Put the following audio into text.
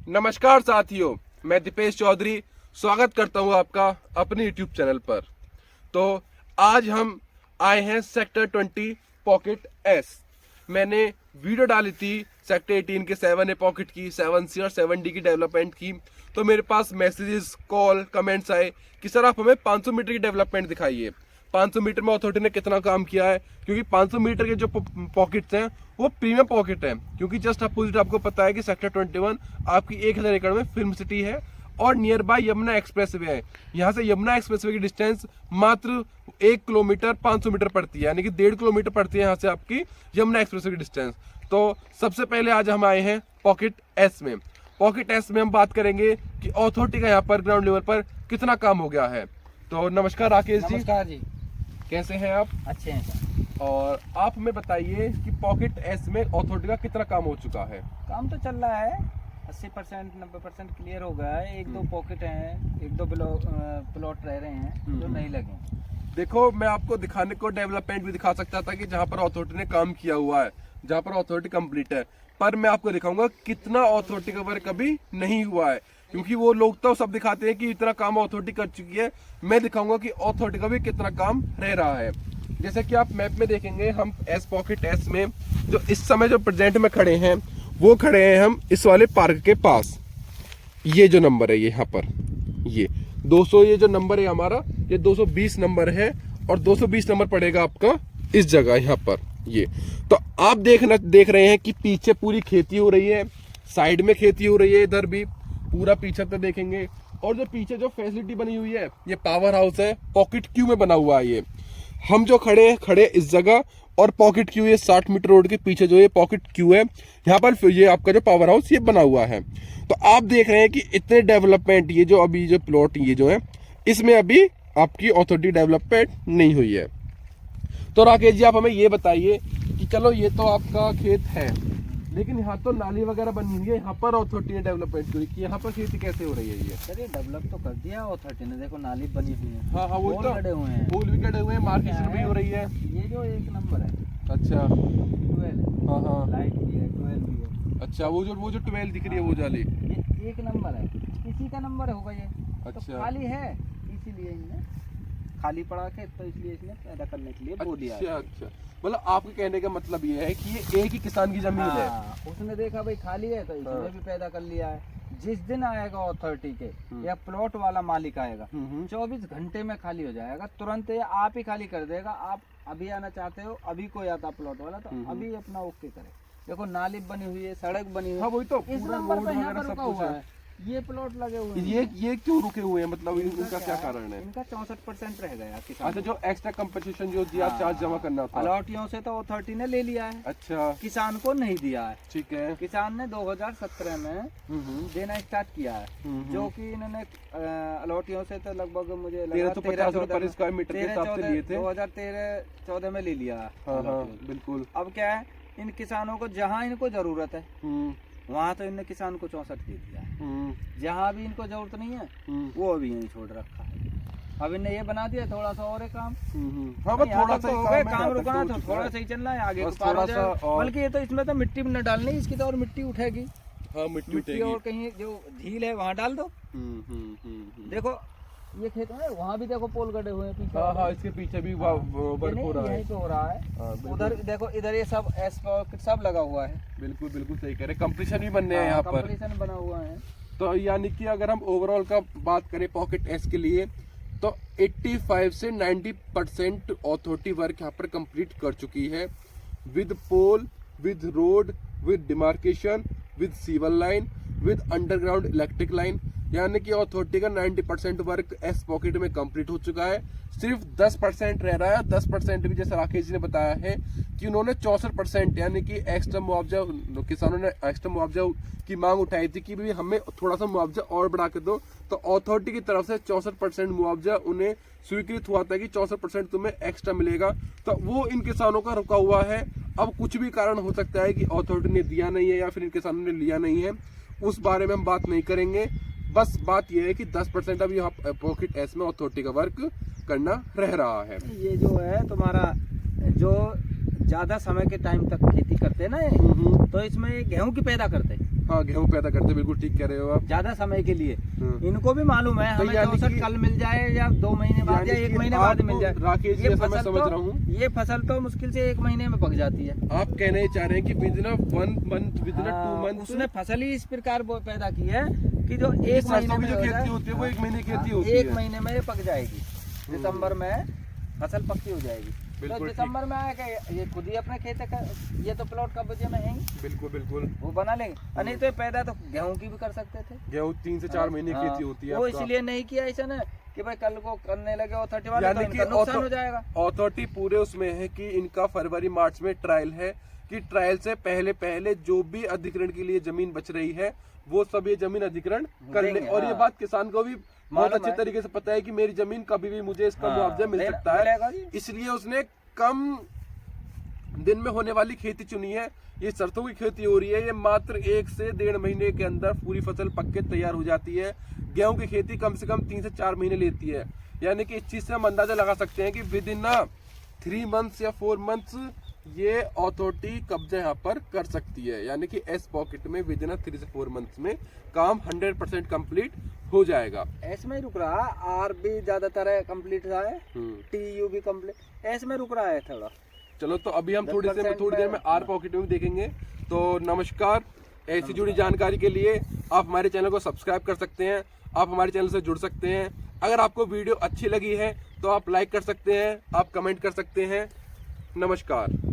नमस्कार साथियों, मैं दीपेश चौधरी स्वागत करता हूं आपका अपने YouTube चैनल पर। तो आज हम आए हैं सेक्टर 20 पॉकेट एस। मैंने वीडियो डाली थी सेक्टर 18 के 7A पॉकेट की, 7C और 7D की डेवलपमेंट की। तो मेरे पास मैसेजेस, कॉल, कमेंट्स आए कि सर आप हमें 500 मीटर की डेवलपमेंट दिखाइए। 500 मीटर में अथॉरिटी ने कितना काम किया है, क्योंकि 500 मीटर के जो पॉकेट्स हैं वो प्रीमियम पॉकेट है। क्योंकि जस्ट अपोजिट आपको पता है कि सेक्टर 21 आपकी 1000 एकड़ में फिल्म सिटी है और नियर बाय यमुना एक्सप्रेसवे है। यहाँ से यमुना एक्सप्रेसवे की डिस्टेंस मात्र 1 किलोमीटर 500 मीटर पड़ती है, यानी कि 1.5 किलोमीटर पड़ती है यहाँ से आपकी यमुना एक्सप्रेसवे की डिस्टेंस। तो सबसे पहले आज हम आए हैं पॉकेट एस में। पॉकेट एस में हम बात करेंगे कि अथॉरिटी का यहाँ पर ग्राउंड लेवल पर कितना काम हो गया है। तो नमस्कार राकेश जी। नमस्कार जी। कैसे हैं आप? अच्छे हैं सर। और आप हमें बताइए कि पॉकेट एस में अथॉरिटी का कितना काम हो चुका है? काम तो चल रहा है, 80% 90% क्लियर हो गया है। एक दो पॉकेट हैं, एक दो प्लॉट रह रहे हैं जो नहीं लगे। देखो, मैं आपको दिखाने को डेवलपमेंट भी दिखा सकता था कि जहाँ पर अथॉरिटी ने काम किया हुआ है, जहाँ पर अथॉरिटी कंप्लीट है, पर मैं आपको दिखाऊंगा कितना अथॉरिटी का वर्क अभी नहीं हुआ है। क्योंकि वो लोग तो सब दिखाते हैं कि इतना काम अथॉरिटी कर चुकी है, मैं दिखाऊंगा कि अथॉरिटी का भी कितना काम रह रहा है। जैसे कि आप मैप में देखेंगे, हम एस पॉकेट एस में जो इस समय जो प्रेजेंट में खड़े हैं वो खड़े हैं हम इस वाले पार्क के पास। ये जो नंबर है, ये यहाँ पर ये 200, ये जो नंबर है हमारा, ये 220 नंबर है और 220 नंबर पड़ेगा आपका इस जगह यहाँ पर। ये तो आप देख रहे हैं कि पीछे पूरी खेती हो रही है, साइड में खेती हो रही है, इधर भी पूरा पीछे तक देखेंगे। और जो पीछे जो फैसिलिटी बनी हुई है, ये पावर हाउस है, पॉकेट क्यू में बना हुआ है। ये हम जो खड़े इस जगह और पॉकेट क्यू, ये 60 मीटर रोड के पीछे जो ये पॉकेट क्यू है, यहाँ पर ये आपका जो पावर हाउस ये बना हुआ है। तो आप देख रहे हैं कि इतने डेवलपमेंट, ये जो अभी जो प्लॉट ये जो है, इसमें अभी आपकी अथॉरिटी डेवलपमेंट नहीं हुई है। तो राकेश जी, आप हमें ये बताइए कि चलो ये तो आपका खेत है, लेकिन यहाँ तो नाली वगैरह बनी हुई है, यहाँ पर अथॉरिटी ने डेवलपमेंट की, यहाँ पर खेती कैसे हो रही है? ये सर ये डेवलप तो कर दिया अथॉरिटी ने। देखो नाली बनी हुई है, हाँ, वो तो गड़े हुए हैं, फूल भी गड़े हुए हैं, मार्केट भी हो रही है। ये जो 1 नंबर है, अच्छा, 12 हाँ हाँ, लाइट भी है, 12 भी है। अच्छा, वो जो 12 दिख रही है वो जाली, ये 1 नंबर है, इसी का नंबर होगा ये। अच्छा। तो खाली है, इसीलिए इनने खाली पड़ा के, तो इसलिए इसने पैदा करने के लिए बो दिया। अच्छा, मतलब आपके कहने का मतलब ये है कि ये एक ही किसान की जमीन है। उसने देखा भाई खाली है तो इसने भी पैदा कर लिया है। जिस दिन आएगा अथॉरिटी के या प्लॉट वाला मालिक आएगा, 24 घंटे में खाली हो जाएगा, तुरंत ये आप ही खाली कर देगा। आप अभी आना चाहते हो, अभी कोई आता प्लॉट वाला तो अभी अपना ओके करे। देखो नाली बनी हुई है, सड़क बनी हुई है। हाँ, वही तो इस नंबर पे यहाँ पर रुका हुआ है, ये प्लॉट लगे हुए हैं। ये क्यों रुके हुए हैं, मतलब इनका क्या कारण है? इनका 64% रह गया किसान। अच्छा, जो एक्स्ट्रा कंपनसेशन जो दिया, चार्ज जमा करना था, अलॉटियों से तो अथॉरिटी ने ले लिया है। अच्छा, किसान को नहीं दिया है। ठीक है। किसान ने 2017 में देना स्टार्ट किया है, जो कि इन्होंने अलॉटियों से तो लगभग मुझे लगा 1350 रुपए पर स्क्वायर मीटर के हिसाब से लिए थे। 2013-14 में ले लिया। हाँ, बिल्कुल। अब क्या है, इन किसानों को जहाँ इनको जरूरत है वहाँ तो इनने किसान को 64 दे दिया है। जहाँ भी इनको जरूरत नहीं है वो अभी यहीं छोड़ रखा है। अब इन्हें ये बना दिया थोड़ा सा और है काम। हाँ, बस थोड़ा सा हो गया काम, रुकना तो थोड़ा सा ही चल रहा है, आगे पार हो जाएगा। बल्कि ये तो इसमें तो मिट्टी भी न डालनी, इसकी तो और मिट्टी उठेगी। हाँ, मिट्टी और कहीं जो झील है वहाँ डाल दो। देखो ये खेत में वहाँ भी देखो पोल गड़े हुए हैं पीछे। हाँ, इसके पीछे भी वर्क हो रहा है। यहीं पे हो रहा है। उधर देखो, इधर ये सब एस पॉकेट सब लगा हुआ है। बिल्कुल सही कह रहे हैं। कंपटीशन भी बनने हैं यहाँ पर, कंपटीशन बना हुआ है। तो यानी कि अगर हम ओवरऑल का बात करें पॉकेट एस के लिए, तो 85 से 90% अथॉरिटी वर्क यहाँ पर कंप्लीट कर चुकी है, with pole, with road, with demarcation, with sewer line, with underground electric line. यानी कि अथॉरिटी का 90% वर्क एस पॉकेट में कंप्लीट हो चुका है। सिर्फ 10% रह रहा है। 10% भी जैसे राकेश जी ने बताया है कि उन्होंने 64%, यानी कि एक्स्ट्रा मुआवजा, किसानों ने एक्स्ट्रा मुआवजा की मांग उठाई थी कि भी हमें थोड़ा सा मुआवजा और बढ़ा के दो। तो अथॉरिटी की तरफ से 64% मुआवजा उन्हें स्वीकृत हुआ था कि 64% तुम्हें एक्स्ट्रा मिलेगा। तो वो इन किसानों का रुका हुआ है। अब कुछ भी कारण हो सकता है कि अथॉरिटी ने दिया नहीं है या फिर इन किसानों ने लिया नहीं है, उस बारे में हम बात नहीं करेंगे। बस बात यह है कि 10% अब यहाँ पॉकेट एस में अथॉरिटी का वर्क करना रह रहा है। ये जो है तुम्हारा, जो ज्यादा समय के टाइम तक खेती करते हैं ना, तो इसमें गेहूं की पैदा करते हैं। हाँ गेहूं पैदा करते हैं, बिल्कुल ठीक कह रहे हो आप। ज्यादा समय के लिए इनको भी मालूम है तो हमें यानी औसत कि- कल मिल जाए या 2 महीने बाद या यानी 1 कि महीने बाद मिल जाए। राकेश जी, ये जैसा मैं फसल समझ तो- रहा हूँ, ये फसल तो मुश्किल से 1 महीने में पक जाती है। आप कहना ये चाह रहे हैं कि with in 1 month, with in 2 month उसने फसल ही इस प्रकार वो पैदा की है कि जो 1 महीने सरसों की में जो हो खेती जाए, होती है वो 1 महीने की खेती हाँ, होती 1 है। महीने में ये पक जाएगी। दिसंबर में फसल पक्की हो जाएगी। तो बिल्कुल दिसंबर में आएगा ये खुद ही अपने खेत का, ये तो प्लॉट कब्जे में है ही, बिल्कुल बिल्कुल। वो बना लेंगे। और नहीं तो ये पैदा तो गेहूं की भी कर सकते थे। गेहूं 3 से 4 महीने की हाँ, खेती होती है वो आपका। इसलिए नहीं किया ऐसा ना कि भाई कल को करने लगे अथॉरिटी वाले तो यानी कि इनका नुकसान हो जाएगा। अथॉरिटी पूरे उसमें है कि इनका फरवरी मार्च में ट्रायल है कि ट्रायल से पहले पहले जो भी अधिग्रहण के लिए जमीन बच रही है वो सब ये जमीन अधिग्रहण कर ले। देंगे, और ये हाँ। बात किसान को भी बहुत मालूम अच्छे है। तरीके से पता है कि मेरी जमीन कभी भी मुझे इसका हाँ, मुआवजा मिल सकता मिलेगा है, जी। इसलिए उसने कम दिन में होने वाली खेती चुनी है। ये सरसों की खेती हो रही है, ये मात्र 1 से 1.5 महीने के अंदर पूरी फसल पक के तैयार हो जाती है। गेहूं की खेती कम से कम 3 से 4 महीने लेती है। यानी कि इस चीज से हम अंदाजा लगा सकते हैं कि विद इन 3 मंथ्स या 4 मंथ्स ये अथॉरिटी कब्जा यहाँ पर कर सकती है। यानी कि एस पॉकेट में विद इन 3 से 4 मंथ्स में काम 100% कंप्लीट हो जाएगा। ऐसे में ही रुक रहा है, आर भी ज्यादातर कंप्लीट रहा है, TU भी कंप्लीट, ऐसे में रुक रहा है थोड़ा। चलो तो अभी हम थोड़ी 10% देर में आर पॉकेट में भी देखेंगे। तो नमस्कार, ऐसी जुड़ी जानकारी के लिए आप हमारे चैनल को सब्सक्राइब कर सकते हैं, आप हमारे चैनल से जुड़ सकते हैं। अगर आपको वीडियो अच्छी लगी है तो आप लाइक कर सकते हैं, आप कमेंट कर सकते हैं। नमस्कार।